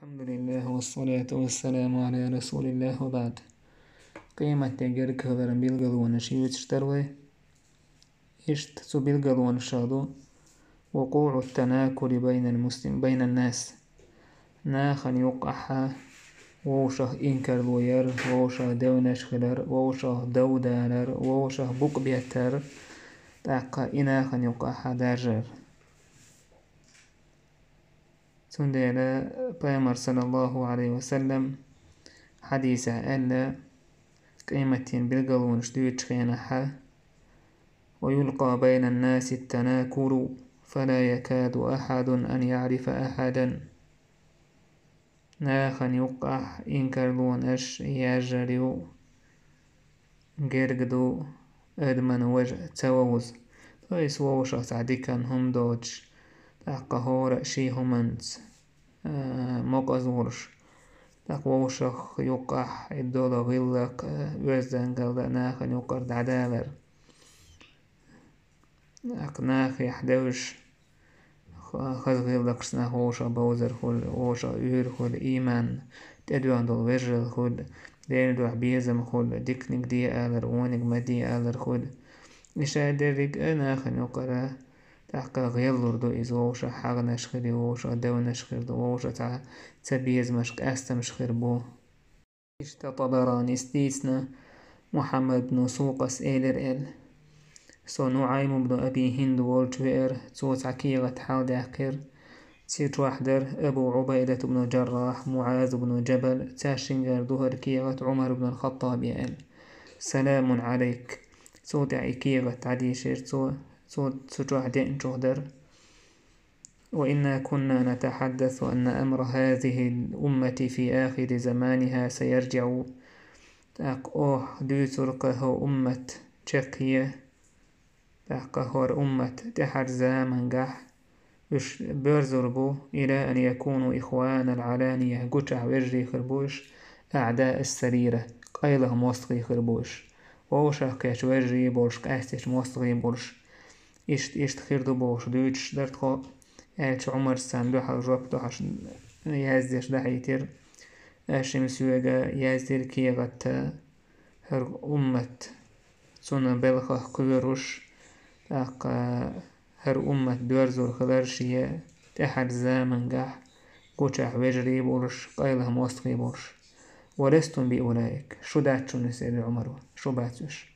الحمد لله والصلاة والسلام على رسول الله وبعد. قيمة تجرك هذا بيلقلون شيء تشتروي إشت سو بيلقلون شادو وقوع التناكر بين الناس ناخن يقحا ووشه إنكر لوير ووشه دونش خلر ووشه دودالر ووشه بوك بيتر تاقا إناخن يقحا دارجر سندلا بيامر صلى الله عليه وسلم حديثة ألا قيمتين بالقلون شدويتش خينحا ويلقى بين الناس التناكر فلا يكاد أحد أن يعرف أحدا ناخن يقح إنكرلون أش يجريو جرقدو أدمن وجه تووز فايس ووشا سعديكن هم دوج تاقهور شي همنت مقازورش تاق ووشخ يقح الدولة غلق وزنقل ناخن يقر دعدالر ناخ يحدوش خذ سنا هوشا بوزر خل هوشا يور خل إيمان تدوان دول وجل خل ديردو عبيزم خل ديكنك دي آلر ونك ما دي آلر خل إشا درق ناخن يقر تحقا غيلور دو إز ووشا حغنش خيري ووشا دونش خير دو ووشا تبيز مشك أستمش خير بو إشتا طبراني ستيسنا محمد بن سوقس إيلر سو نعيم بن أبي هند والجوئر توت عكيغة حال داكر تيت وحدر أبو عبيدة بن جراح معاذ بن جبل تاشنجر ظهر كيغة عمر بن الخطاب سلام عليك توت عكيغة عديشير توت وحدين جهدر وإنا كنا نتحدث أن أمر هذه الأمة في آخر زمانها سيرجع تاق دوترقه أمة تشكية تحقهور أمة تحر زامن قح بيرزربو إلى أن يكونوا إخوان العلانية قطع وجري خربوش أعداء السريرة قيلهم وصغي خربوش ووشا كاش وجري بولش كاستش وصغي بولش إشت خيردو بولش دوتش درتخو ألش عمر سان دوحل جوب دوحش يازدش دحيتر أشم سيوغا يازدر كيغت هر أمة سنة بلخة قويروش هر أمة دوارزور خلرشية تحر زامن قح قوشح وجري بولش قيلهم وصغي بولش ولستم بأولئك شو داتشو نسير عمر شو باتوش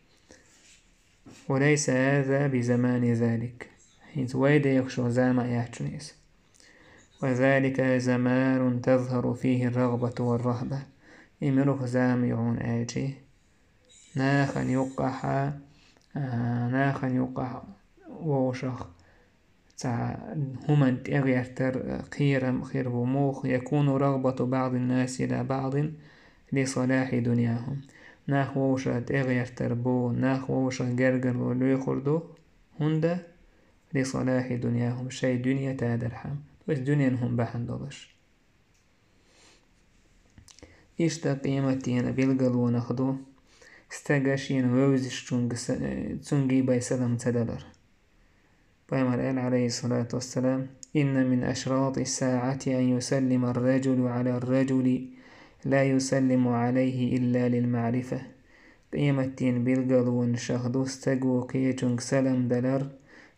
وليس هذا بزمان ذلك حيث ويدا يخشو زاما يحتنيس وذلك زمان تظهر فيه الرغبة والرهبة إمرخ زاميعون آجي ناخن يقح ووشخ همن تغيرتر خير وموخ يكون رغبة بعض الناس إلى بعض لصلاح دنياهم ناخ ووشا تغيرتر بو ناخ ووشا جرجر وليخردو هندا لصلاح دنياهم شيء دنيا تادرحم بس دنيا هم بحن دولش إشتا قيمتين بيلقلو نخدو استغاشين ووزش تنجي باي سلام تدلر بيامر عليه الصلاة والسلام إن من أشراط الساعة أن يسلم الرجل على الرجل لا يسلم عليه إلا للمعرفة قيمتين بيلقلون شهدو استغو كيجنگ سلام دلر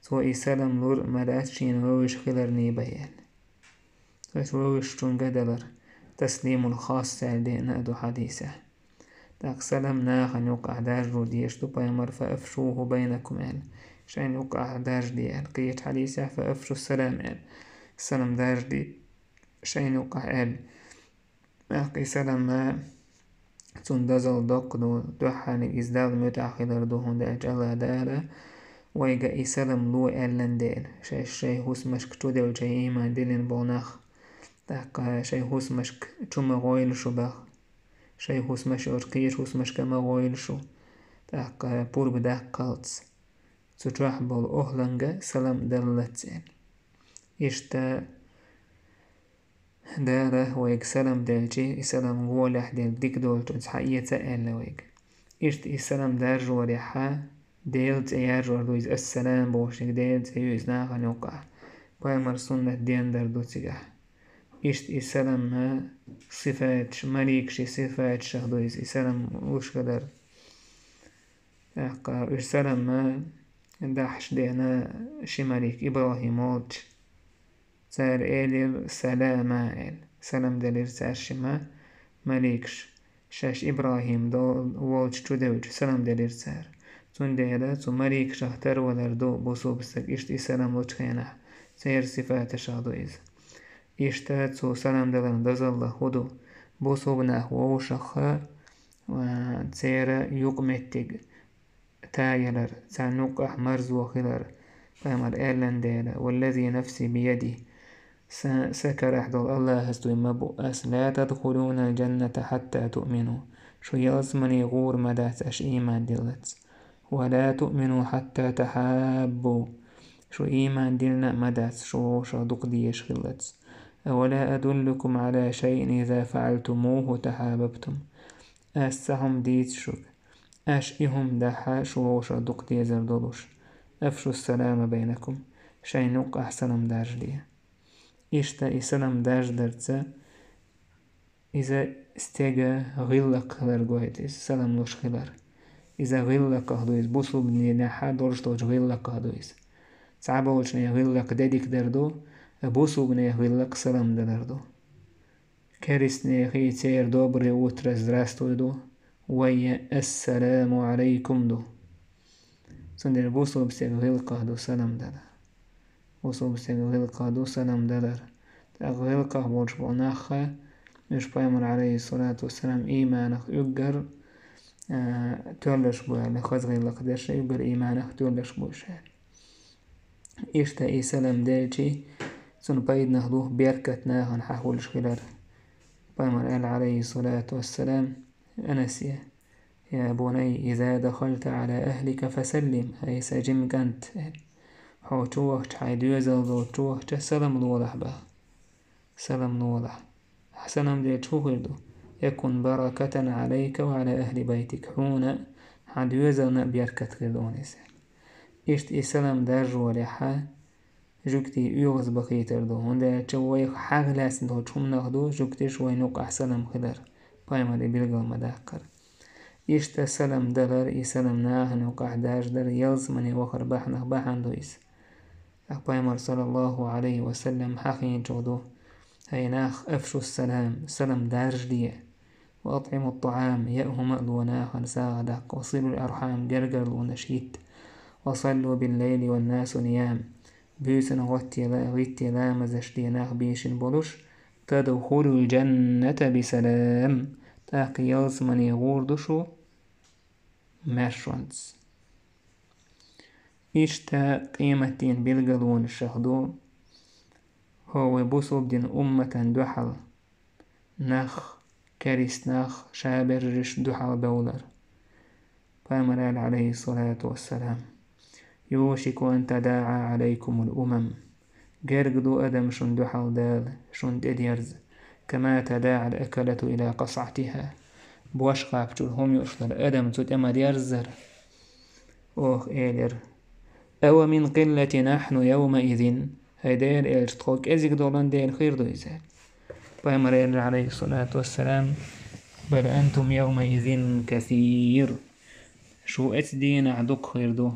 تو سلام لور ملاتشين ووش خلرني بيان ووش تنگ دلر تسليم الخاص لنا دو حديثة تاك سلام ناخن يقع داج رو ديشتو بيامر فأفشوه بينكم شين يقع داج دي قيت حديثة فأفشو السلام سلام داج دي شين يقع أقي سلام ما تندزل دقدو دوحاني إزداد متأخذر دوهن داج الله دالا ويجا سلام لو ألنديل شي هوس مشك تودل شي إيمان ديلين بوناخ تاق شي هوس مشك تشوم غويل شو باخ شي هوس مش أركيش هوس مش كما غويل شو تاق بور بداق قلتس تتراح بول أهلنجا سلام دلتين إشتا داله ويج سلام دلجي سلام غولح دل ديك دول تنسحية تألا ويج إشت سلام دارج وريحا ديلت يارجو دويز السلام بوشك ديلت يوز ناغن يوقع بايمر سنة دين در دوتيجح إشت إسلام ما صفات مليكش صفات شهدويز إسلام وش قدر إسلام ما دحش دينا شماليك إبراهيم واتش سار إلير سلامة سلام دلير سار شما مليكش شاش إبراهيم دول واتش تودوج سلام دلير سار تون ديلا تو مليك شهتر ولر دو بوسو بستك إشت إسلام واتش خينح سير صفات شهدويز إشتا تو سلام دلن دزالله هدو بوسو بناه ووشخا وتسيرا يقمتك تايلر تانوك أحمر زوخلر فامر إيرلان ديلا والذي نفسي بيدي سكر أحضر الله هستوي مبؤس لا تدخلون الجنة حتى تؤمنوا شو يصمني غور مدات أش إيمان دلت ولا تؤمنوا حتى تحابوا شو إيمان دلنا مدات شو دق ديش خلت أولا أدلكم على شيء إذا فعلتموه تحاببتم أسهم ديت شك أشئهم دحا شوش دق دي زردولوش أفشوا السلام بينكم شينوك أحسنم داج دي إشتا إسلام داج درتسا إذا استيجا غلق خلر قويت سلام لوش خلر إذا غلق هدويز بوصل بني نحا دورش توج غلق هدويز صعبا وشني غلق داديك دردو بوصل بني غلق سلام دردو كارسني خي تير دوبري وترس دراستو دو ويا السلام عليكم دو سندر بوصل بسيغ غلقه دو سلام دادر بوصل بسيغ غلقه دو سلام دادر غلقه بورش بوناخا مش بايمر عليه الصلاة والسلام إيمانك يقر تولش بوه لخوز غلق درش يقر إيمانك تولش بوش إشتا إي سلام دالجي سن بايد نخدوه بيركتنا هنحاولش خلال بايمر قال عليه الصلاة والسلام أنسيه يا بني إذا دخلت على أهلك فسلم هاي ساجم كانت حوشوه حيدو زلزوشوه سلام لولح با سلام لولح حسنم دي تشوهردو يكون بركة عليك وعلى أهل بيتك حونا حدو زلنا بيركت خردونيس إشت إسلام دارجو ولحا جوكتي يغز بقيتر دو هنده چووي حاغلاس دو چوم نخدو جوكتي شوي نوق أحسنم خدر بايما دي بلغل مداكر إشتا سلام دلر إي سلام ناهن وقع داج در يلز مني وخر بحنخ بحن دويس أقبايمر صلى الله عليه وسلم حقين جودو هاي ناخ أفشو السلام سلام دارج دي وأطعموا الطعام يأهم ألوناخ ساغدك وصلوا الأرحام جرجر ونشيت وصلوا بالليل والناس نيام بيسن غتي لا مزشتي ناخ بيشن بولوش تدخلوا الجنة بسلام تاقي يلز مني غوردشو ماشونز إشتا قيمتين بالقلون الشهدو هو بوصل دين أمة دحل نخ كريس نخ شابرش دحل دولر فامرال عليه الصلاة والسلام يوشك أن تداعى عليكم الأمم جرقدو أدم شن دحل دال شن تديرز كما تداعى الأكلة إلى قصعتها بوش قابتول هم يشتر أدم تود أما ديرزر أوه إيلر أو من قلة نحن يومئذ هيدير إلجتقوك أزيك دولان دير خير دو إزال فأمر عليه الصلاة والسلام بل أنتم يومئذ كثير شو أتدين عدوك خير دو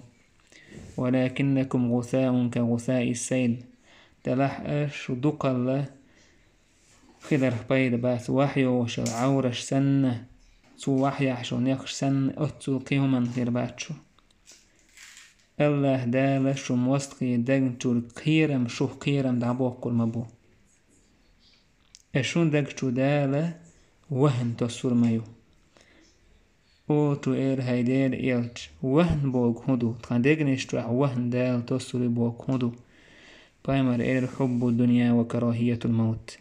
ولكنكم غثاء كغثاء السيل تلح دوق الله خدر بيد باس وحيو وش العورش سنة سو وحيح شو نيخش سن أتسو قيوما غير باتشو الله دال شو موسقي دقنشو القيرم شو قيرم دعبوه كل مبو اشون دقشو دال وهن تسور مايو او تو اير هيدير إلج وهن بوغ هدو تخندقنشتو وهن دال تسور بوغ هدو بايمر اير حب الدنيا وكراهية الموت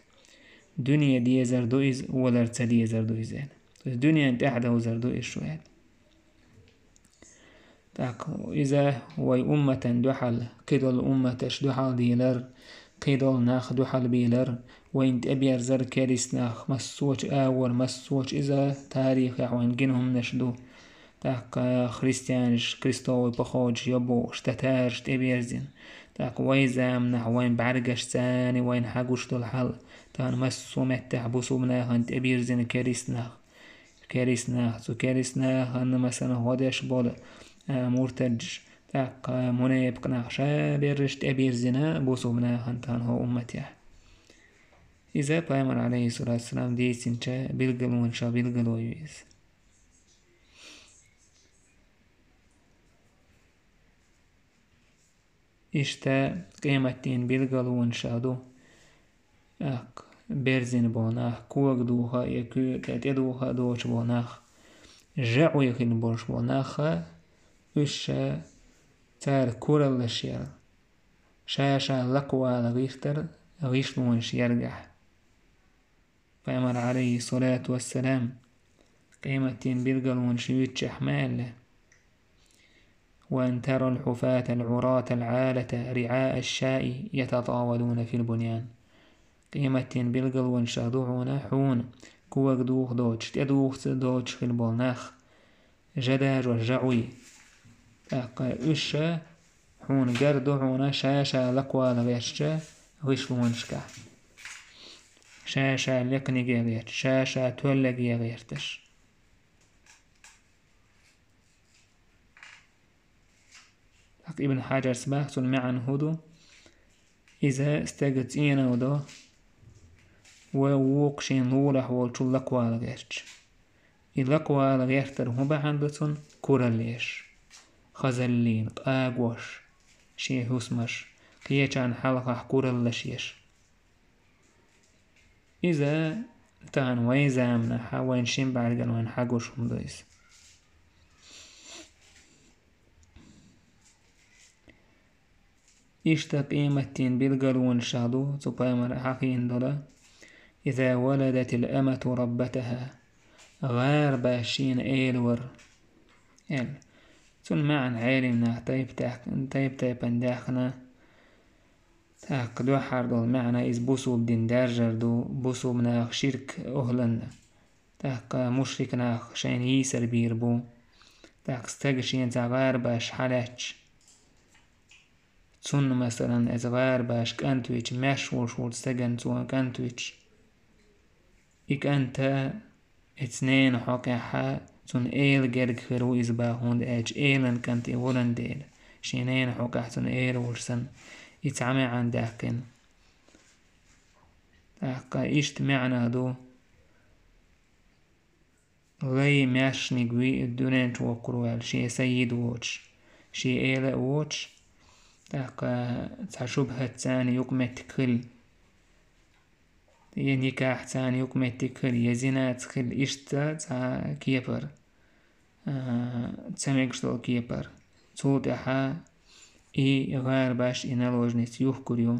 دنيا دي زردوئز ولا ارتدي زردوئزين الدنيا انت احده زردوئز شوية إذا وي أمة دحل قدل أمة دحل ديلر قدل ناخ دحل بيلر وإنت أبير زر كاريس ناخ مسوش آور مسوش إذا تاريخ يحوان جنهم نشدو تاق خريستيانش كريستوي بخوج يبو اشتتارش تبيرزين تاك ويزام وين بعرقش ثاني وين حقوش دول حل تان مسو متح بوسومنا هنت ابيرزين كاريسنا هن مثلا هودش بول مرتج تاك منيب قناع شابرشت ابيرزنا بوسومنا هنتان هو امتيح إذا بايمر عليه الصلاة والسلام دي سنشا بيلقلون شا بيلقلو يويز إشتا قيمتين بيلقلون شادو بيرزين بوناخ كوك دوها يكو تأتدوها دوش بوناخ جعو يخين بوش بوناخ إشا تار كورل الشير شاشا لقوى لغيشتر غيشلون شيرجح بايمر عليه الصلاة والسلام قيمتين بيلقلون شيوتش أحمال وأن ترى الحفاة العراة العالة رعاء الشاء يتطاولون في البنيان قيمتين بيلقلون شادوعون حون كوك دوخ دوش تدوخ دوش في البولناخ جداج وجعوي إشا حون قردوعون شاشا لقوى لغيشتا غيشلونشكا شاشا لقني غيرت شاشا تولق غيرتش ابن حجر سباح معن هدو إذا استجت إينا ودو ووقشين لولح والشو لقوى لغيرتش اللقوى لغيرتر هبا عندتون كوراليش خزلين قاقوش شي هسمش قيشان حلقة كورالشيش إذا تان ويزامنا حاوين شين بعرقن وين حقوش همدويس إشتا قيمتين بالقلون شادو تبايمر حقين دولا إذا ولدت الأمة ربتها غار باشين إيلور تون معن عالمنا طيب داخنا تاك دو حردو المعنى إز بوسو بدين دارجر دو بوسو مناخ شرك أهلن تاك مشرك ناخ شين يسر بيربو تاك استغشين زغار باش حالاتش تون مثلا ازغار باش كانتويتش مشهور شول استغن تون كانتويتش إك أنت اتنين حقا تون إيل جرق خيرو إزباهون إيج إيلن كانت إيولن ديل شينين حقا تون إيل ورسن يتعمي عن داكن تاقا إشت معنا دو غي ماش نقوي الدونين توقروال شي سيد ووتش شي إيلا ووتش تاقا تشبه تاني يقمت كل نكاح تاني يقمت كل يزينات كل إشتا تا كيبر تسميكشتو كيبر توتحا إي غار باش إنالوجنس يوحكريو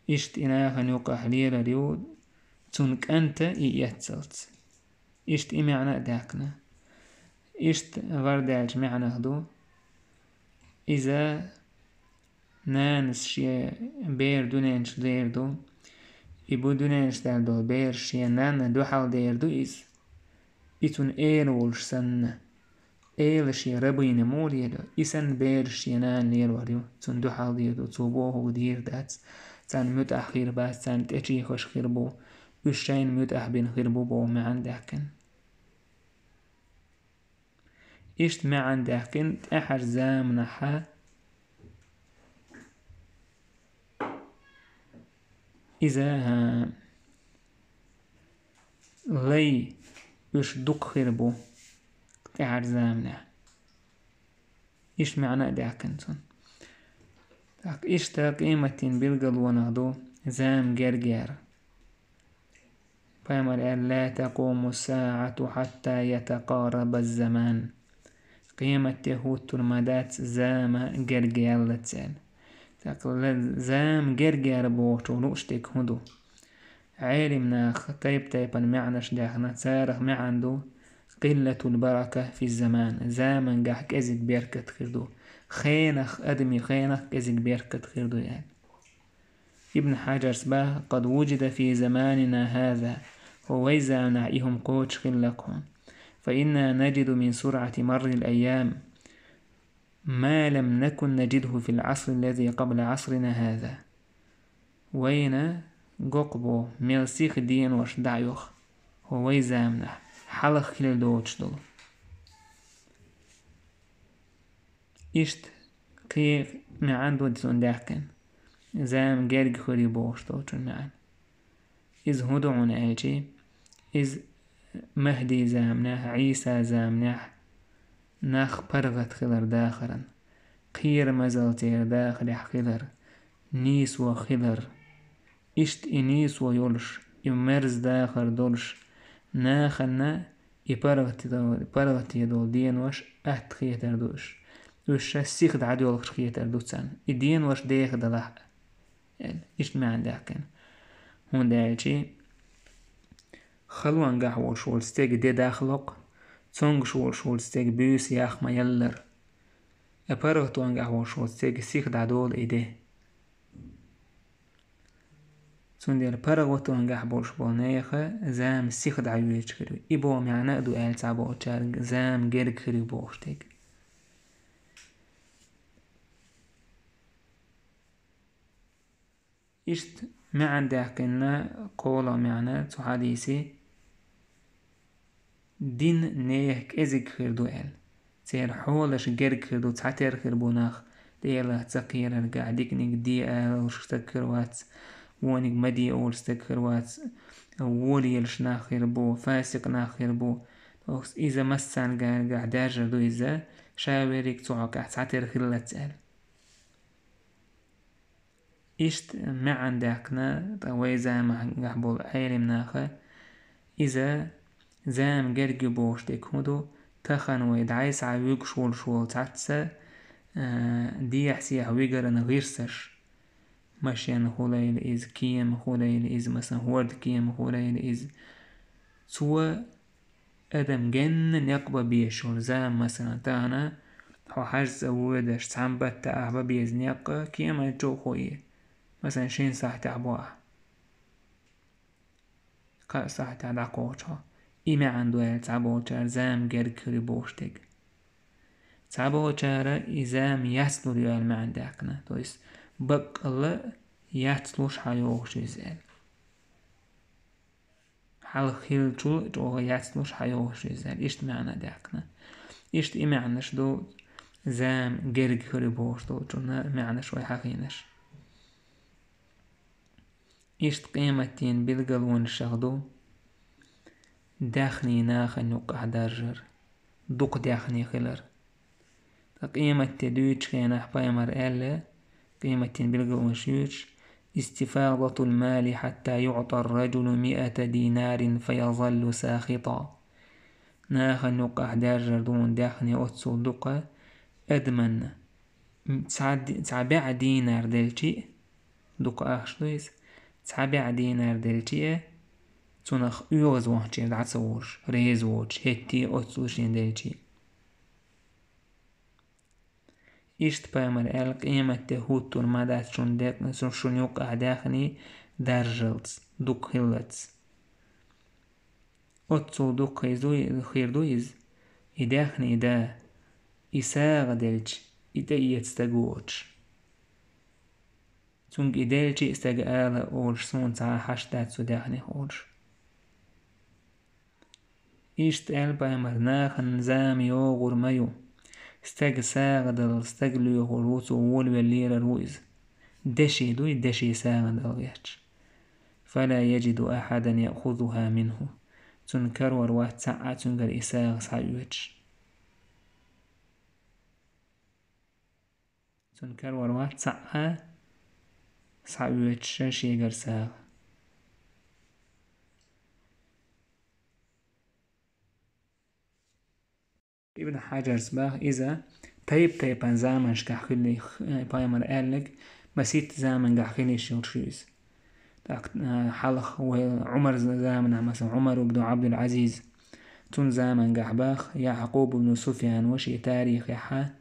إشت إناهن يقح ليرا ريو تونك أنت إي يتسلت إشت إي معنى داكنا إشت غردالج معنى هدو إذا نانس شي بير دونينش دير دو إبو دونينش دار دو بير شي نان دو حال دير دو إز إتون إيرولش سن إيل شي ربين موري دو إسن بير شي نان لير وريو تون دو حال دير دو توبوه دير دات تان متأخير باس تان تأتي خوش خيربو وشين متأحبين خيربو بو معن داكن إشت معن داكن أحر زامنحا إذا لي وش دق خيربو أحر زامنح إيش معنى داكنتون إشتا قيمتين بالقلوان هدو زام جرجار فيمر لا تقوم الساعة حتى يتقارب الزمان قيمة يهود المدات زام جرجار لتسال زام جرجار بوشو لوشتك هدو عالمنا طيبا معناش داخنا تسارخ معندو قلة البركة في الزمان زامن جاح كزك بيركت خردو خينخ أدمي خينخ كزك بيركت خردو يعني ابن حجر سباه قد وجد في زماننا هذا وويزع نعيهم قوش خلقهم فإنا نجد من سرعة مر الأيام ما لم نكن نجده في العصر الذي قبل عصرنا هذا. وين قوقبو ميلسيخ دين وش دعيوخ هو يزامنا حلق كل دوتش دول إشت كي معان دودتون داكن زام جرج خوري بوش دوتون معان إذ هدعون آجي إذ مهدي زامناه عيسى زامناه ناخ برغت خلر داخرا قير مزلتير داخل خلر نيس وخلر إشت إنيس ويولش إمرز داخر دولش ناخنا إبرغتي دول دين وش أهت خيتر دوش وش سيخد عدو خيتر دوتسان إدين وش ديخ دلح يعني إشت ما عندها كان هون دالشي خلوان قحول شول ستيق دي داخلق تونغ شول ستيق بيوس ياخ ما يلر أبرغتوان قحول شول ستيق سيخد عدول إيديه تون برغوتوان قحول شول نيخة زام سيخد عيويش خيرو إبو معنى دو آل تعبو تشارق زام جيرك خيرو بوشتيق إشت ما عندها كنا قولا معنى تو حديثي دين نيك إزيك خير دو آل تير حولش جيرك خير دو تعتير خير بوناخ ديلا تقير رجع ديكنيك دي آل وشتكر وات وانيك مدي أول ستكر وات أولي يلش ناخير بو فاسق ناخير بو إذا مسان قاع داجر دو إذا شاوريك تعاق تعتير خير تسأل إشت ما عندكنا طوي زام قحبول عيلم ناخه إذا زام جرجي بوش ديك هدو تخن ويدعيس عويق شول تعتسا دي حسيح ويقرن غيرسش ماشيان خوليل إز كيم خوليل إز مثلا هورد كيم خوليل إز سوى أدم جن يقبى بيشول زام مثلا تانا هو حاج زودش تعمبت تأحبا بيزنيق كيما جو خويه مثلا شين ساعة تعبوه قا ساعة تعدقوشها إما عنده تعبوشار زام جركري بوشتك تعبوشار إزام يسلو ريال ما عندكنا تويس بقل يتلوش حيوش يزال حال خيل جو يتلوش حيوش يزال إشت معنى داكنا إشت إما عنش دو زام جركري بوشتو جونا معنى شوي حقينش إشت قيمتين بالقلون الشغدو داخني ناخن يقع دارجر دوق داخني خلر قيمة تدويتش كينا حبايمر ألا قيمتين بالقلون شيوتش استفاضة المال حتى يعطى الرجل 100 دينار فيظل ساخطا ناخن يقع دارجر دون داخني أتسو دوقة أدمن تعبع دينار دلشي دوقة أخشلويس تعبع دينار دلشي تونخ يوز وانشي دعسوش ريز ووش هتي أتسوشين دلشي إشت بايمر أل قيمة تهوت ترمادات شون يوقع داخني دارجلز دوك هلتس أتسو دوك خير دويز إداخني دا إساغ دلج إدا يتستقوش تونج إدالجي استقال أولش سون تا حشتات سو داخني أولش إشت أل بايمر ناخن زامي أوغر مايو استق ساغدل استقلو يغلوتو وولو الليرة رويز دشي دوي دشي ساغدل يحش فلا يجد أحدا يأخذها منه تنكر وروات ساعة تنكر إساغ سايوتش تنكر وروات ساعة سايوتش شيغر ساغ ابن حجر سباغ إذا تايب زامن شكاخلي بايمر قالك مسيت زامن قاخلي شورشيز حلخ وعمر زامن مثلا عمر بن عبد العزيز تون زامن قحباخ يعقوب بن سفيان وشي تاريخ يحا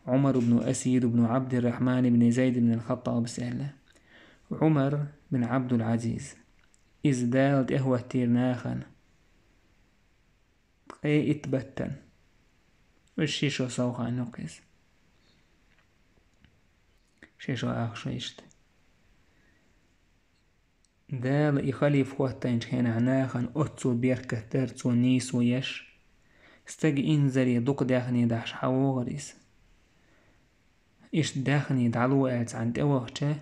عمر بن أسيد بن عبد الرحمن بن زيد بن الخطاب سأله عمر بن عبد العزيز إذ دالت إهوة تيرناخن إتبتن والشيشو سوخا نقص شو أخشيشت دال يخليف خواتين هنا عناخن أتسو بيركة ترتسو نيسو يش استج إنزري دوق داخني داش حوغريس إيش داخني دعلو آت عند أوغتة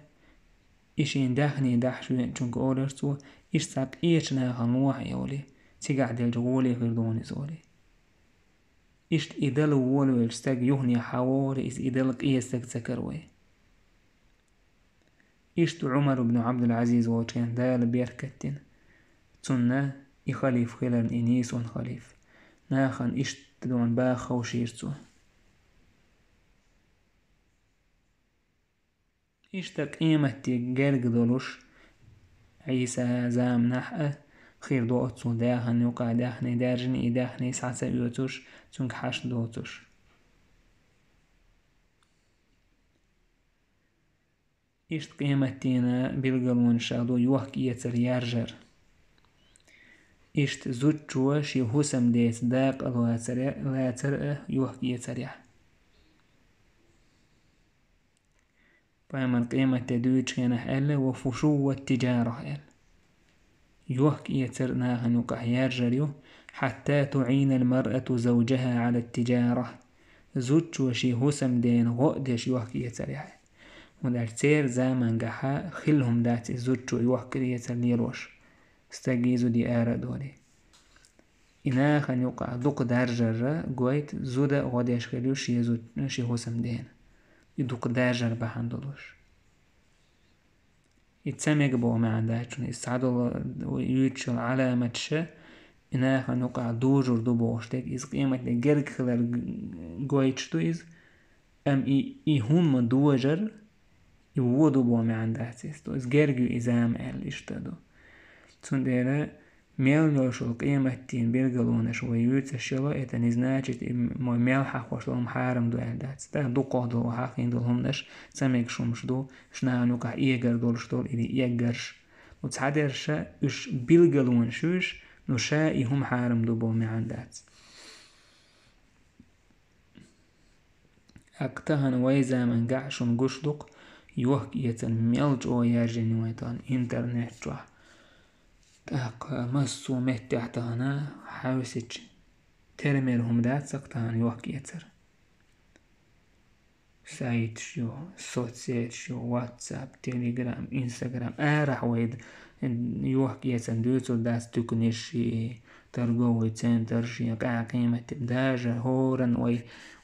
إيشين داخني داح شوين چونك أولرسو إيش ساق إيش ناخن واحد يولي تيقع ديل جولي غير دوني زولي إيش إدل وولو استج يهني حوغري إس إدلق إيستك تكروي إيش عمر بن عبد العزيز وكان دال بيركتين تسنة يخليف خلال إنيس ونخليف ناخن إيش تدون باخ وشيرتو إيش تقيمتي جرق دولوش عيسى زام نحأ خير دوتسو داخن يقع داخني دارجني داخني سعسا يوتوش تنك حاش دوتوش إيش قيمتينا بالقلون شادو يوحك يتر يارجر إيش زوجوا شي هسم ديت داق لا ترأه يوحك يتريح فمن قيمة تدويج كان حل وفشو التجارة حل يوحك يترناها نقع يارجريو حتى تعين المرأة زوجها على التجارة زوجوا شي هسم دين غقدش يوحك يتريح ودار تير زامن قحا خلهم داتي زوجوا يوحك يتريروش استجيزو دي آرا دوري إنا خان يقع دوق دارجر قويت زودا غاديش خليو شي هسم دين يدوق دارجر بحندلوش يتسميق بو ما عندهاچون يستعدو ويوتشل علامة شا إنا خان يقع دوجر دو بوشتك إز قيمة لجرق خلال قويتشتو إز أم إيهون من دوجر يوودو بو ما عندهاتيستو إز جرقو إزام أل إشتادو تسنديرا ميلنوشو قيمة تين بيرقلونش ويوتشلو إتن إزناجت ميل حقوشلهم حارم دو ألدات تا دو قهدو حقين دولهمنش تسميق شمش دو شنا نوكا إيقر دولش دول إلي إيقرش وتسعدرشا إش بيرقلونشوش نوشا إيهم حارم دو بو معندات أكتهن ويزا من قعشن قشدق يوهك يتن ميلج أو يارجن ويتان إنترنت جوه تاق مسو متعتانا حاوسج ترميرهم دات سقطان يوهك يتر سايت شو سوتسيت شو واتساب تيليجرام انستغرام ارح ويد يوهك يتن دوتو داس تكنشي ترقوي تنترشي قاع قيمة داجة هورا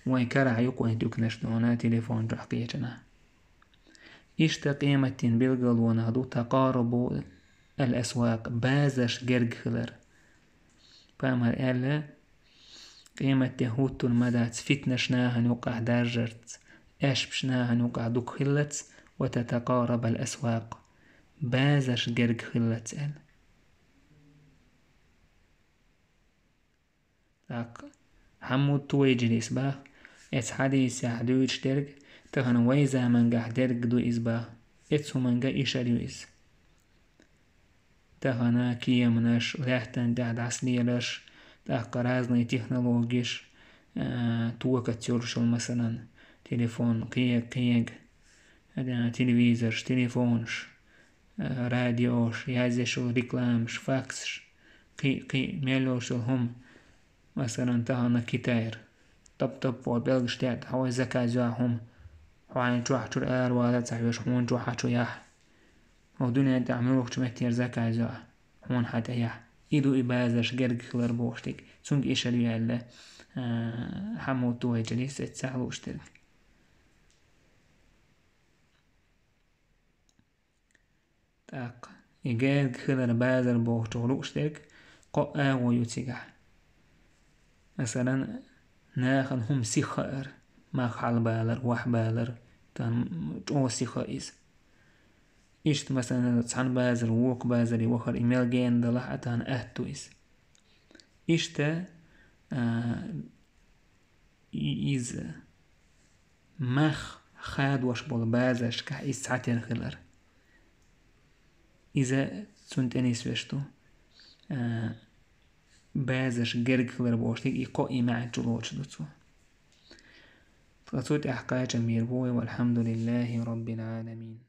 وي كرع يقوي تكنش دونا تليفون جحقيتنا إيش قيمة بالقلون هدو تقارب الأسواق بازش جرق خلر فامر ألا قيمة يهوتو المدات فتنشناها نوقع دارجرت أشبشناها نوقع دوك خلت وتتقارب الأسواق بازش جرق خلت أل تاق حمود تويجي إسباخ إتس حديث يحدوش درق تغن ويزا منقع درق دو إسباخ إتسو منقع إشاريو إس تغنا كيمناش لاحتن داد عسليلش تاق رازني تكنولوجيش توقتيورشل مثلا تليفون قيق تلفزيرش تليفونش راديوش يازيشو ريكلامش فاكسش قي ميلوشل هم مثلا تهنا كتير طب وبلغشتات هوا زكاة زاهم وعين جوح شو الآر ولا تعيش هون جوح شو يح ودنيا تعملوك شمكتير زكاة زاه هون حتى يح إدو إبازش جرق خلر بوشتك سنك إشاري يالا حمود توهي جليس اتساعلو اشترك تاق إجارق خلر بازر بوشتغلو اشترك قاء ويوتسيقح مثلا ناخن هم سيخار ما خال بالر وح بالر تان جو سيخايز إشت مثلا تسعن بازر ووك بازر يوخر إيميل جين دلح أتان أهتويز إشتا إز مخ خاد وش بول بازش كح إسعتر خلر إذا سنتني سوشتو بازش جرق خلر بوشتك إيقو إيماع جلوش دوتو فصوت أحقاج ميربوي والحمد لله رب العالمين.